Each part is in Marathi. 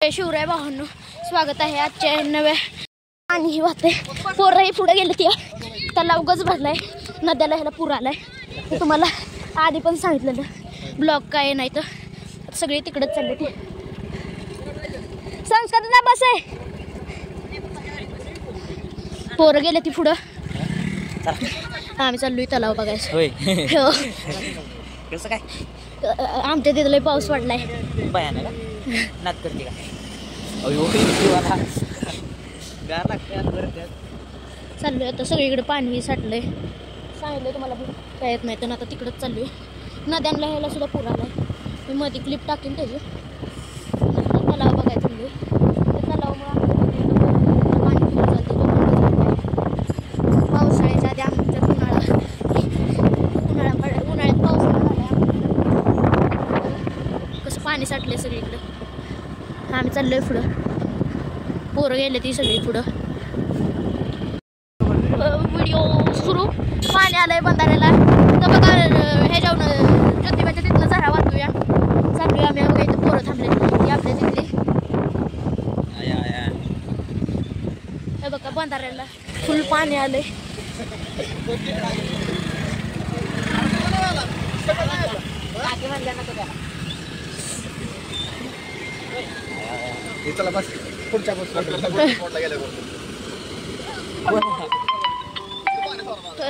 शिवराय भावांनो, स्वागत आहे आजच्या नव्या आणि वाहते पोरही पुढे गेले ती त्याला उगाच भरलाय नद्याला ह्याला पूर आलाय. ते तुम्हाला आधी पण सांगितलेलं ब्लॉक काय नाही तर सगळे तिकडेच चालले. ते संस्कारला बस आहे पोरं गेले ती पुढं आम्ही चाललोय तलाव बघायचं. हो कसं काय आमच्या तिथं लय पाऊस पडलाय भयानक नात करते का अयो गार लागते. चाललोय आता सगळीकडे पाणी साठलंय सांगितलंय तुम्हाला काय येत नाही तर आता तिकडंच चाललोय. नद्यांना ह्याला सुद्धा पूर आलाय. मी मध्ये क्लिप टाकेन त्याची. तलाव बघायचं चाललोय पावसाळ्याच्या आधी आमच्यात उन्हाळ्यात पाऊस झाला कसं पाणी साठलंय सगळीकडे. आम्ही चाललोय पुढं पोरं गेले ती सगळी पुढं. व्हिडिओ सुरू पाणी आलंय बंधाऱ्याला तर बघा ह्याच्यावरून ज्योतिबाच्या तिथनं झरा वाहतोया चाललोय आम्ही. बघा इथं पोरं थांबले ती आपल्या तिथली हे बघा बंधाऱ्याला फुल पाणी आलंय.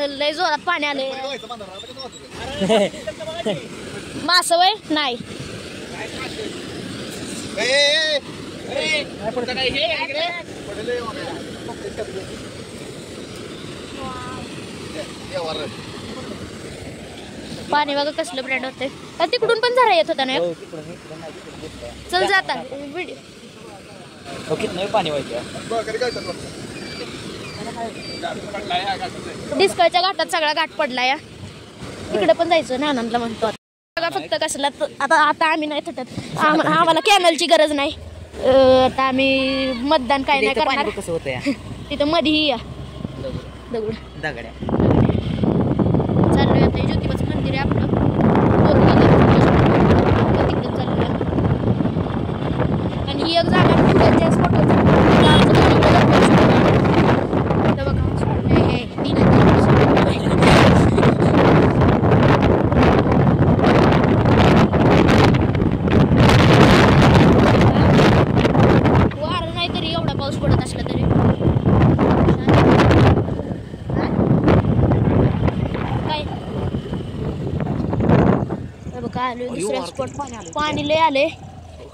लय जोरात पाणी आले. मास वय नाही पाणी बघा कसलं ब्रँड होते. तिकडून पण जरा येत होता ना. चल जाता व्हिडिओ पाणी व्हायचं डिस्कळच्या घाटात सगळा घाट पडलाय. तिकडे पण जायचं ना आनंदला म्हणतो बघा फक्त कसला आता आम्ही नाही थटत. आम्हाला कॅनलची गरज नाही. आता आम्ही मतदान काय नाही करणार. कसं होतं तिथं मधी या दगड दगड्या चाललोय आता. ज्योतिबाचं मंदिर आहे आपलं तिकडे चाललोय. आणि ही एक जागा पुढच्या स्पॉटवर वारं नाही तरी एवढा पाऊस पडत असला तरी काय आलोय दुसऱ्या स्पॉट. पाणी लय आले.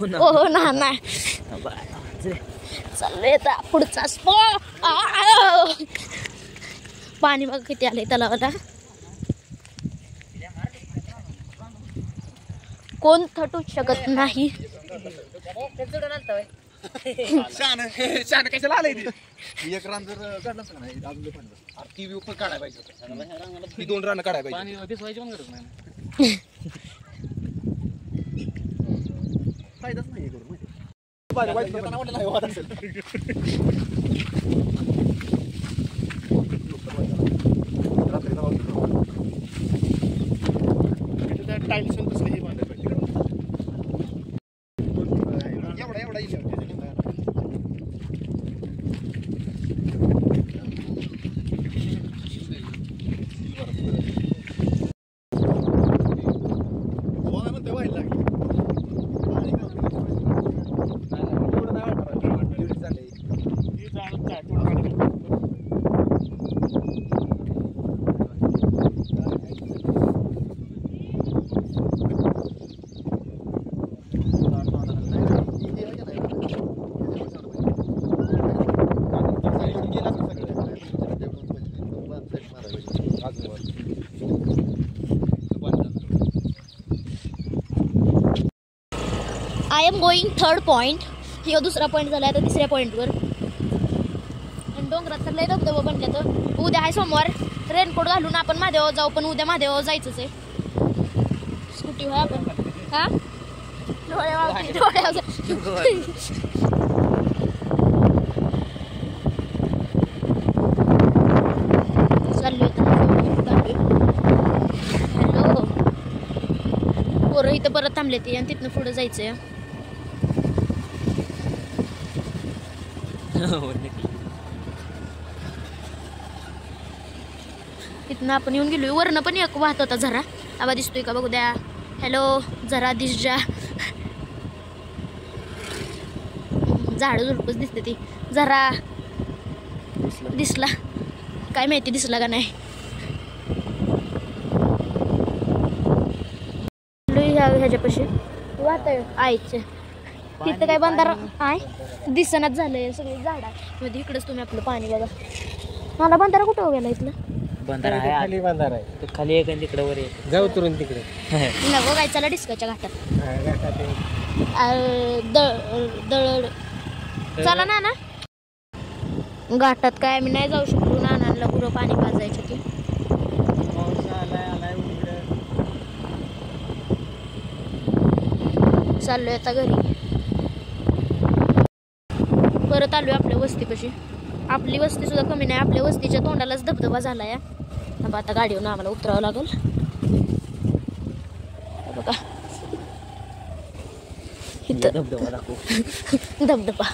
हो ना नाही चाललंय आता पुढचा स्पॉट. पाणी बघा किती आलंय तलावाला. कोण थटू शकत नाही. कशाला आलंय एक रान जर काढलं असतं नाही अजून ती व्यू पण काढायला पाहिजे. ती 2 रानं काढायला पाहिजे. फायदाच नाही करून टाईल्स कसं हे बांधायला पाहिजे. एवढा I am going 3rd point. ही दुसरा पॉईंट झाला आता 3ऱ्या पॉईंटवर. आणि डोंगरात तर लय धबधबा बनल्या. तर उद्या आहे सोमवार रेनकोट घालून आपण महादेव जाऊ. पण उद्या महादेव जायचंच आहे. स्कूटी होय आपण हा चाललोय. हॅलो पोरं इथं परत थांबले ती आणि तिथनं पुढे जायचंय. तिथनं आपण येऊन गेलो. वरनं पण एक वाहत होता झरा. आबा दिसतोय का बघू द्या. हॅलो झरा दिस जा. झाडं झुडपच दिसते ती. झरा दिसला काय माहिती दिसला का नाही. ह्याच्यापाशी वाहतय आईचे. तिथं काय बंधारा आहे दिसनाच झालंय. सगळे झाड मध्ये. इकडंच तुम्ही आपलं पाणी बघा. मला बंधारा कुठं गेला इथलं. बंधारा आहे खाली. बंधारा आहे खाली एक तिकडे वर एक. जाऊ तुरून तिकडे नको काय. चला डिस्काच्या घाटात. दळ चला ना ना. घाटात काय आम्ही नाही जाऊ शकतो. नानांना पुरं पाणी पाजायचं की. चाललोय आता घरी. परत आलोय आपल्या वस्तीपाशी. आपली वस्ती सुद्धा कमी नाही. आपल्या वस्तीच्या तोंडालाच धबधबा झाला या. आता गाडीवरून आम्हाला उतरावं लागेल. बघा धबधबा दाखव. धबधबा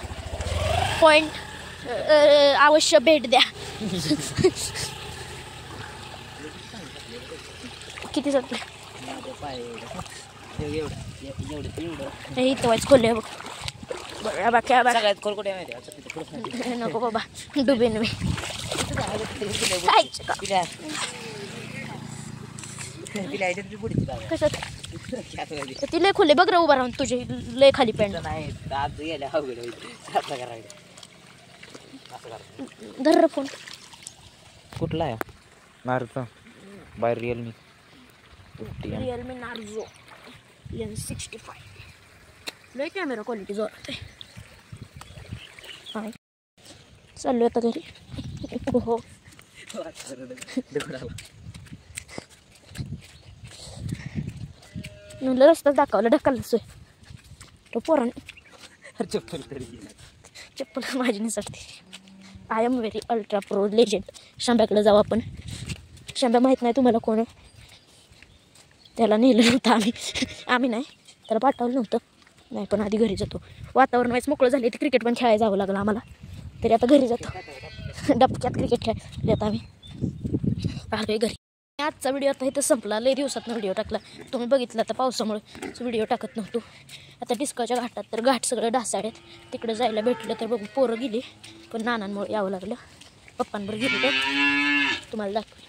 पॉइंट. अवश्य भेट द्या. किती जातलं इथं वाईच खोलले बघ. नको बाबा डुबेन मी. कशात ती लय खोले बघ रे. उभा राहून तुझे लय खाली पॅन्ट नाही. धर फोन. कुठला आहे Narzo by Realme. Realme Narzo N65. लय कॅमेरा क्वालिटी जोरात आहे. चाललो आता घरी. हो म्हणलं रस्ताच दाखवला. ढकलला तो पोराने. चप्पल माझी निसटते. I am very ultra pro legend. शांब्याकडे जाऊ आपण. शांब्या माहीत नाही तुम्हाला कोण आहे. त्याला नेलं नव्हतं आम्ही नाही त्याला पाठवलं नव्हतं. नाही पण आधी घरी जातो. वातावरण व्हायचं मोकळं झाले. ते क्रिकेट पण खेळायला जावं लागलं आम्हाला. तरी आता घरी जातो. डबक्यात क्रिकेट खेळले आता आम्ही. आलोय घरी. आजचा व्हिडिओ आता इथं संपला. लय दिवसातनं व्हिडिओ टाकला. तुम्ही बघितलं आता पावसामुळे व्हिडिओ टाकत नव्हतो. आता डिस्काच्या घाटात तर घाट सगळं ढासाळ्यात. तिकडे जायला भेटलं तर बघू. पोरं गेली पण नानांमुळे यावं लागलं. पप्पांबरोबर गेली तर तुम्हाला दाखव.